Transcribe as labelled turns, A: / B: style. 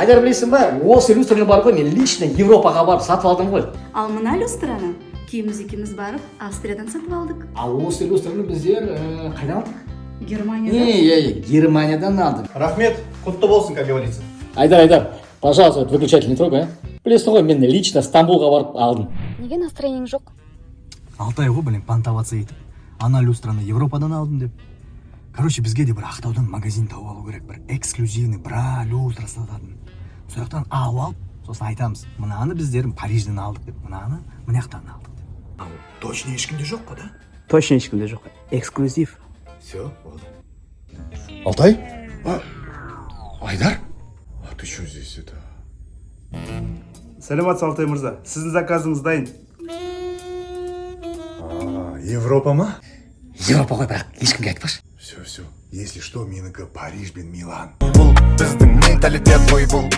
A: Айдар, білесің ба, осы люстраны бар ғой, мен лично Европаға барып сатып алдым ғой.
B: Ал мына люстраны екеуміз барып Австриядан сатып алдық.
A: Ал осы люстраны біздер қайдан алдық?
B: Германиядан.
A: Германиядан алдым.
C: Рахмет, құтты болсын, как говорится.
A: Айдар, пожалуйста, выключатель не трогай, а? Білесің ғой, мен лично Стамбулға барып алдым.
D: Неге настроениең жоқ?
C: Алтай ғой, блин, понтоваться етіп. Ана люстраны Европадан алдым деп. Короче, бізге де бір ақтаудан магазин тауып алу керек, бір эксклюзивный бра люстра сататын. Сол жақтан алып, сосын айтамыз, мынаны біздер Парижден алдық деп, мынаны мына жақтан алдық деп. Точно ешкімде жоқ қой, да?
E: Точно ешкімде жоқ. Эксклюзив.
C: Все, болды.
F: Алтай? Айдар? А ты что здесь это?
G: Сәлеметсіз Алтай мырза, сіздің заказыңыз дайын.
F: Европа ма?
A: Европа ғой, бірақ ешкімге айтпашы.
F: Все. Если что, менікі Париж бен Милан.
H: Бұл біздің менталитет қой бұл.